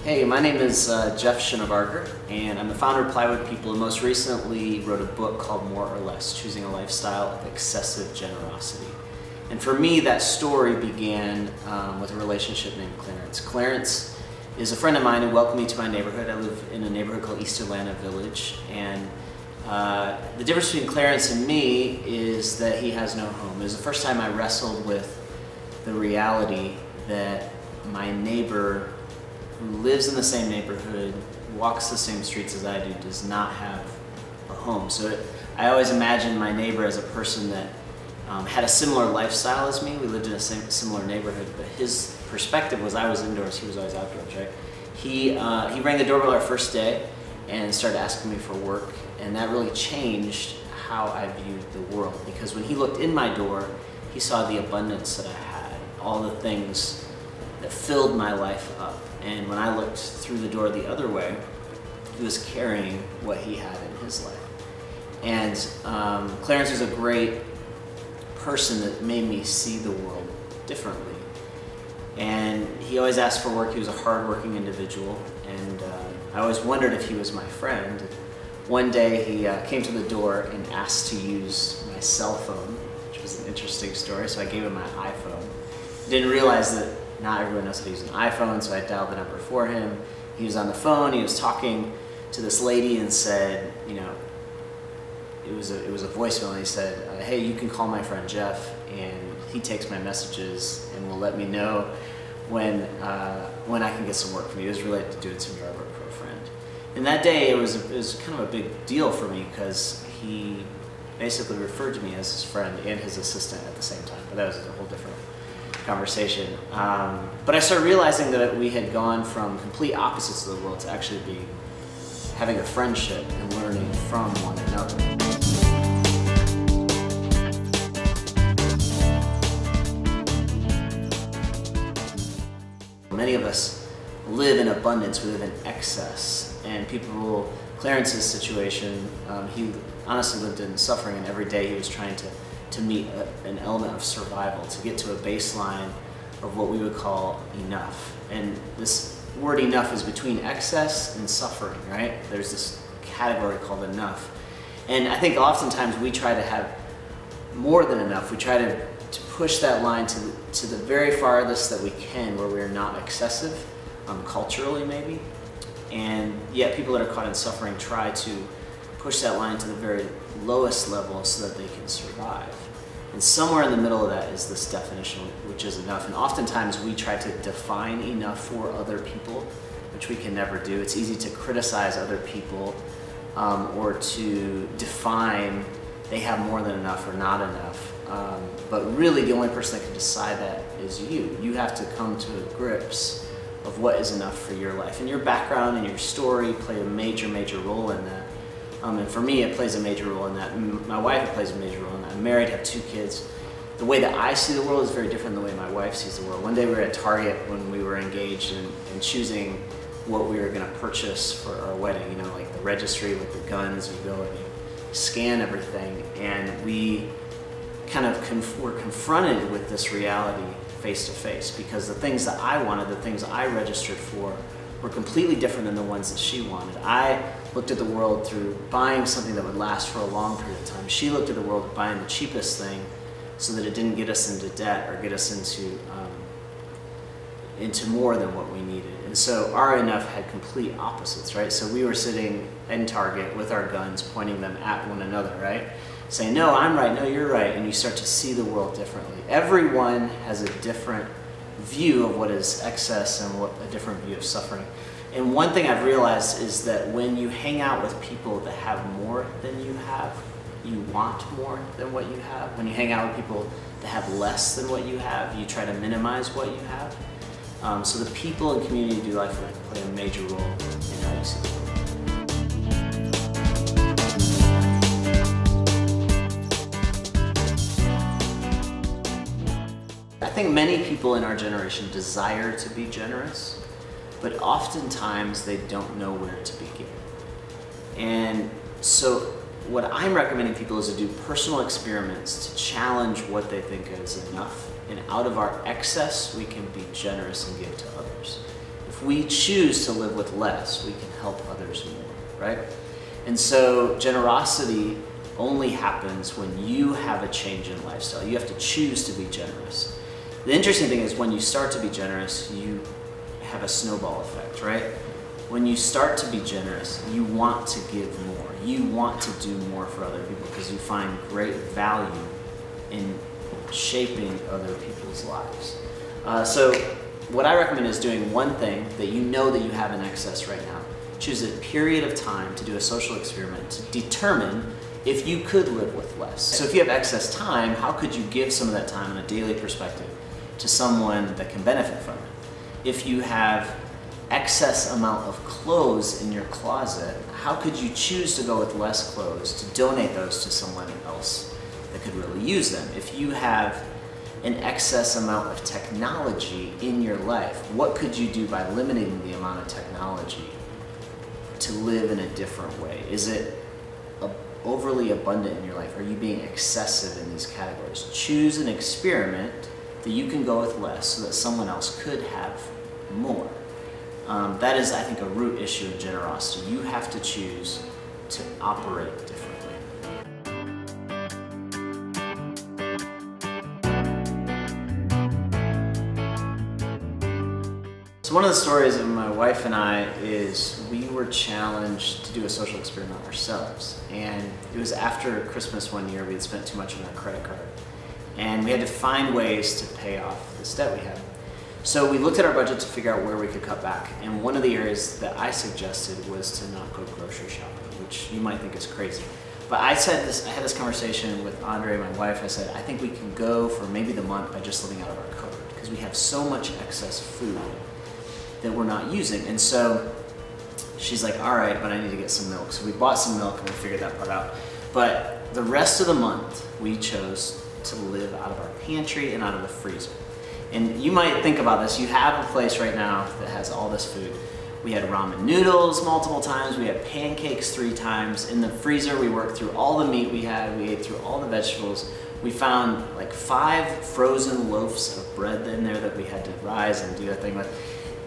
Hey, my name is Jeff Shinabarger, and I'm the founder of Plywood People, and most recently wrote a book called More or Less, Choosing a Lifestyle of Excessive Generosity. And for me, that story began with a relationship named Clarence. Clarence is a friend of mine who welcomed me to my neighborhood. I live in a neighborhood called East Atlanta Village, and the difference between Clarence and me is that he has no home. It was the first time I wrestled with the reality that my neighbor who lives in the same neighborhood, walks the same streets as I do, does not have a home. So I always imagined my neighbor as a person that had a similar lifestyle as me. We lived in a similar neighborhood, but his perspective was I was indoors, he was always outdoors, right? He rang the doorbell our first day and started asking me for work, and that really changed how I viewed the world, because when he looked in my door, he saw the abundance that I had, all the things that filled my life up. And when I looked through the door the other way, he was carrying what he had in his life. And Clarence was a great person that made me see the world differently. And he always asked for work. He was a hardworking individual, and I always wondered if he was my friend. One day he came to the door and asked to use my cell phone, which was an interesting story, so I gave him my iPhone. Didn't realize that not everyone knows how to use an iPhone, so I dialed the number for him. He was on the phone, he was talking to this lady and said, you know, it was a voicemail, and he said, hey, you can call my friend Jeff, and he takes my messages and will let me know when I can get some work from you. It was related to doing some yard work for a friend. And that day, it was kind of a big deal for me, because he basically referred to me as his friend and his assistant at the same time, but that was a whole different conversation. But I started realizing that we had gone from complete opposites of the world to actually be having a friendship and learning from one another. Many of us live in abundance, we live in excess, and Clarence's situation, he honestly lived in suffering, and every day he was trying to meet an element of survival, to get to a baseline of what we would call enough. And this word enough is between excess and suffering, right? There's this category called enough. And I think oftentimes we try to have more than enough. We try to push that line to the very farthest that we can, where we're not excessive, culturally maybe. And yet people that are caught in suffering try to push that line to the very lowest level so that they can survive. And somewhere in the middle of that is this definition, which is enough. And oftentimes we try to define enough for other people, which we can never do. It's easy to criticize other people or to define they have more than enough or not enough. But really the only person that can decide that is you. You have to come to grips of what is enough for your life. And your background and your story play a major, major role in that. And for me, it plays a major role in that. My wife plays a major role in that. I'm married, have 2 kids. The way that I see the world is very different than the way my wife sees the world. One day we were at Target when we were engaged in choosing what we were going to purchase for our wedding. You know, like the registry with the guns, you go and you scan everything. And we kind of were confronted with this reality face to face, because the things that I wanted, the things I registered for, were completely different than the ones that she wanted. I looked at the world through buying something that would last for a long period of time. She looked at the world of buying the cheapest thing so that it didn't get us into debt or get us into more than what we needed. And so our enough had complete opposites, right? So we were sitting in Target with our guns, pointing them at one another, right? Saying, no, I'm right, no, you're right, and you start to see the world differently. Everyone has a different view of what is excess and a different view of suffering. And one thing I've realized is that when you hang out with people that have more than you have, you want more than what you have. When you hang out with people that have less than what you have, you try to minimize what you have. So the people and community you do life with play a major role in how you see the world. I think many people in our generation desire to be generous, but oftentimes they don't know where to begin. And so what I'm recommending people is to do personal experiments to challenge what they think is enough. And out of our excess, we can be generous and give to others. if we choose to live with less, we can help others more, right? And so generosity only happens when you have a change in lifestyle. You have to choose to be generous. The interesting thing is when you start to be generous, you have a snowball effect, right? When you start to be generous, you want to give more. You want to do more for other people because you find great value in shaping other people's lives. So what I recommend is doing one thing that you know that you have in excess right now. Choose a period of time to do a social experiment to determine if you could live with less. So if you have excess time, how could you give some of that time on a daily perspective to someone that can benefit from it? If you have excess amount of clothes in your closet, how could you choose to go with less clothes to donate those to someone else that could really use them? If you have an excess amount of technology in your life, what could you do by limiting the amount of technology to live in a different way? Is it overly abundant in your life? Are you being excessive in these categories? Choose an experiment that you can go with less so that someone else could have more. That is, I think, a root issue of generosity. You have to choose to operate differently. So one of the stories of my wife and I is we were challenged to do a social experiment ourselves. And it was after Christmas one year. We had spent too much on our credit card. And we had to find ways to pay off this debt we had. So we looked at our budget to figure out where we could cut back. And one of the areas that I suggested was to not go grocery shopping, which you might think is crazy. But I had this conversation with Andre, my wife. I said, I think we can go for maybe the month by just living out of our cupboard because we have so much excess food that we're not using. And so she's like, all right, but I need to get some milk. So we bought some milk and we figured that part out. But the rest of the month, we chose to live out of our pantry and out of the freezer. And you might think about this. You have a place right now that has all this food. We had ramen noodles multiple times. We had pancakes 3 times. In the freezer, we worked through all the meat we had. We ate through all the vegetables. We found like 5 frozen loaves of bread in there that we had to rise and do a thing with.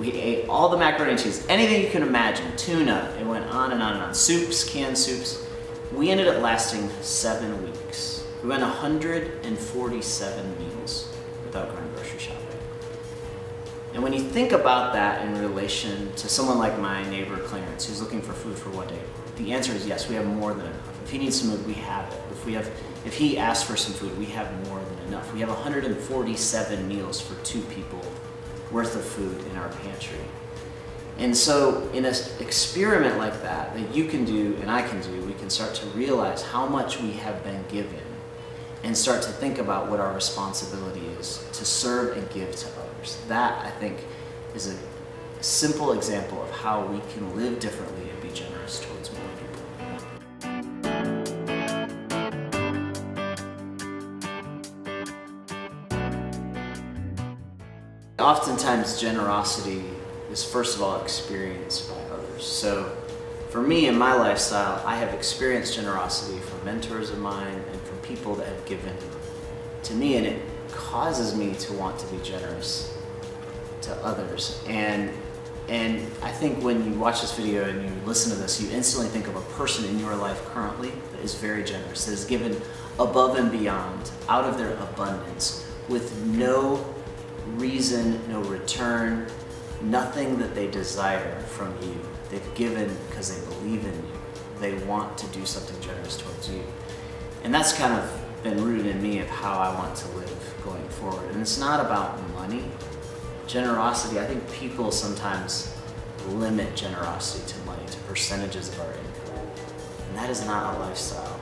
We ate all the macaroni and cheese, anything you can imagine, tuna. It went on and on and on. Soups, canned soups. We ended up lasting 7 weeks. We went 147 meals without going grocery shopping. And when you think about that in relation to someone like my neighbor Clarence, who's looking for food for one day, the answer is yes, we have more than enough. If he needs some food, we have it. If he asks for some food, we have more than enough. We have 147 meals for 2 people worth of food in our pantry. And so in an experiment like that you can do and I can do, we can start to realize how much we have been given and start to think about what our responsibility is to serve and give to others. That, I think, is a simple example of how we can live differently and be generous towards more people. Oftentimes, generosity is first of all experienced by others. So for me in my lifestyle, I have experienced generosity from mentors of mine and from people that have given to me, and it causes me to want to be generous to others. And I think when you watch this video and you listen to this, you instantly think of a person in your life currently that is very generous, that is given above and beyond, out of their abundance, with no reason, no return, nothing that they desire from you. They've given because they believe in you. They want to do something generous towards you. And that's kind of been rooted in me of how I want to live going forward. And it's not about money. Generosity, I think people sometimes limit generosity to money, to percentages of our income. And that is not a lifestyle.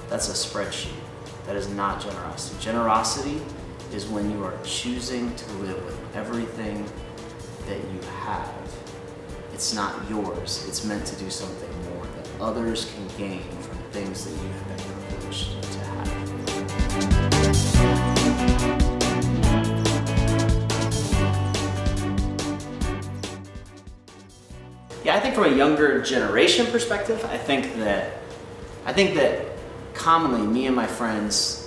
That's a spreadsheet. That is not generosity. Generosity is when you are choosing to live with everything that you have. It's not yours. It's meant to do something more that others can gain from things that you have been privileged to have. Yeah, I think from a younger generation perspective, I think that commonly me and my friends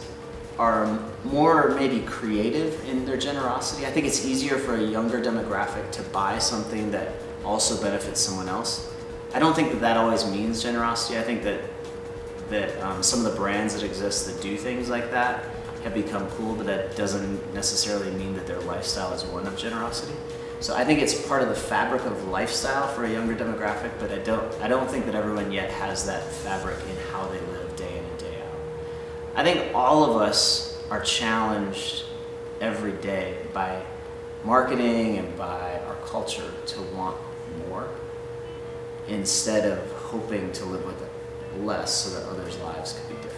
are more maybe creative in their generosity. I think it's easier for a younger demographic to buy something that also benefits someone else. I don't think that that always means generosity. I think that some of the brands that exist that do things like that have become cool, but that doesn't necessarily mean that their lifestyle is one of generosity. So I think it's part of the fabric of lifestyle for a younger demographic, but I don't think that everyone yet has that fabric in how they live day in and day out. I think all of us are challenged every day by marketing and by our culture to want more instead of hoping to live with less so that others' lives could be different.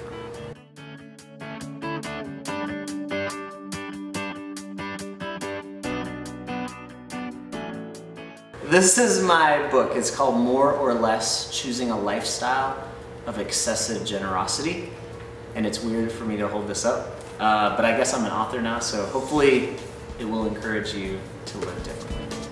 This is my book. It's called More or Less: Choosing a Lifestyle of Excessive Generosity. And it's weird for me to hold this up, but I guess I'm an author now, so hopefully it will encourage you to live differently.